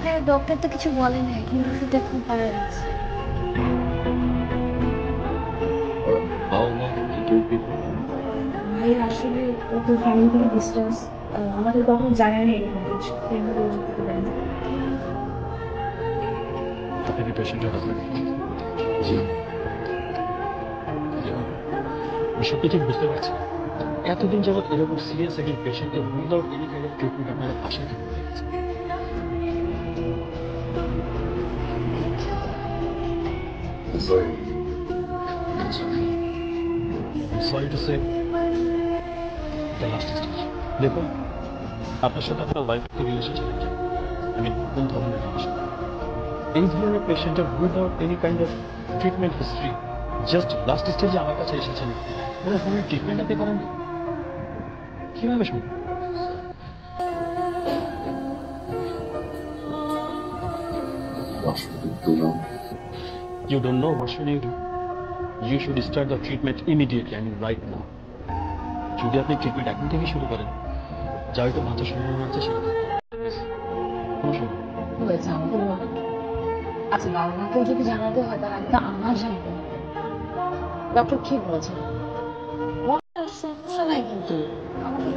হ্যাঁ ডক্টর তো কিছু বলে নাই কিন্তু সেটা খুব প্যারালাইজ। ভাই আসলে ওকে ফ্যামিলি ডিস্টেন্স আমাদের কখনো জানা নেই এরকম কিছু এভাবে বলতে পারেন। আপনি কি পেশেন্টের হাজবেন্ড? জি। আমি সব কিছু বুঝতে পারছি। এতদিন যাবৎ এরকম সিরিয়াস একজন পেশেন্টকে without any kind of treatment আপনারা পাশে থেকে sorry to say the last stage. দেখুন আপনার সাথে আপনার ওয়াইফ রিলেশনশিপ আমি কোন ধরনের রিলেশন এই ধরনের পেশেন্টের without any kind of treatment history just last স্টেজে আমার কাছে এসেছেন কোনো ধরনের ট্রিটমেন্ট আপনি করেন কিভাবে সম্ভব? You don't know what should you do? You should start the treatment immediately, I mean right now. যদি আপনি ট্রিটমেন্ট এখন থেকে শুরু করেন যা হয়তো বাঁচার সম্ভাবনা আছে সেটা কোনো সম্ভাবনা হয়েছে আমাকে বলুন। আচ্ছা বাবাকে যদি জানাতে হয় তার আগে তো আমার জানতে হবে। ডক্টর কি বলেছে? সমস্যা নাই কিন্তু আমাকে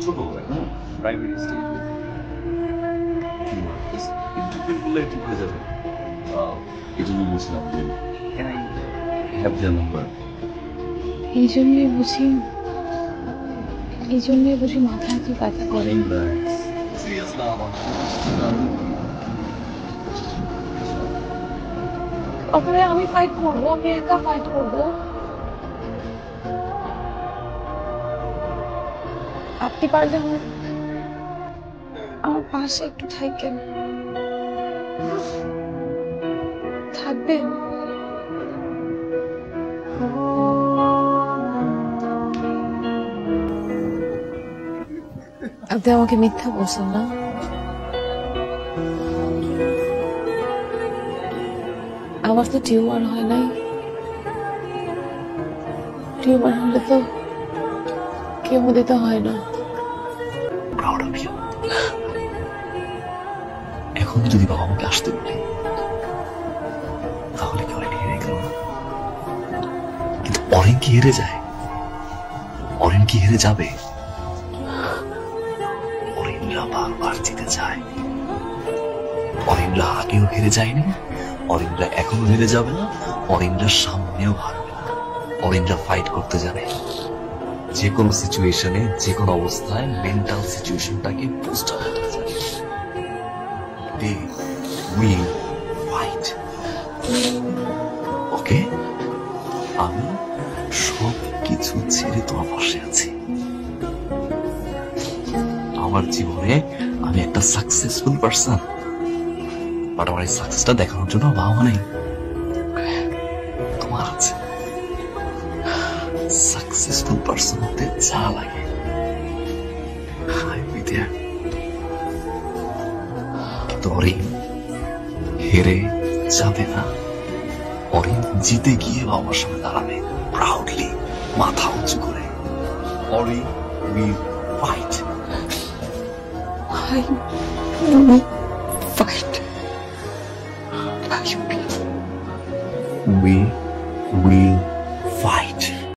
ছোট প্রাইমারি স্টেজ ট্রিটমেন্ট করলে ঠিক হয়ে যাবে। এই জন্য বলছিলাম যে can I have the number? এই জন্যই বুঝি মাথায় কি ব্যথা করে। সিরিয়াস না আমার ওখানে আমি ফাইট করবো, আমি একা ফাইট করবো। আপনি পারলে আমার পাশে একটু থাকেন, থাকবেন। আপনি আমাকে মিথ্যা বলছেন না? আমার তো টিউমার হয় নাই। টিউমার হলে তো কেমো দিতে হয় না। Proud of you. এখন যদি বাবা আমাকে আসতে বলি তাহলে কি অনেক হেরে গেল না? কিন্তু অনেক কি হেরে যায়? অরেন কি হেরে যাবে? অরিনরা বারবার জিতে যায়। অরিনরা আগেও হেরে যায়নি, অরিনরা এখনো হেরে যাবে না, অরিনরা সামনেও হারবে না। অরিনরা ফাইট করতে জানে। যে কোনো সিচুয়েশনে যে কোনো অবস্থায় মেন্টাল সিচুয়েশনটাকে বুস্ট আপ করতে জানে। They will fight. ওকে, আমি সব কিছু ছেড়ে তোমার পাশে আছি। আমার জীবনে আমি একটা সাকসেসফুল পারসন, বাট আমার এই সাকসেসটা দেখানোর জন্য বাবা নেই, তোমার আছে। সাকসেসফুল পারসন হতে যা লাগে কিন্তু অরিন হেরে যাবে না। অরিন জিতে গিয়ে বাবার সামনে দাঁড়াবে প্রাউডলি, মাথা উঁচু করে। Arin will fight. Fight. We will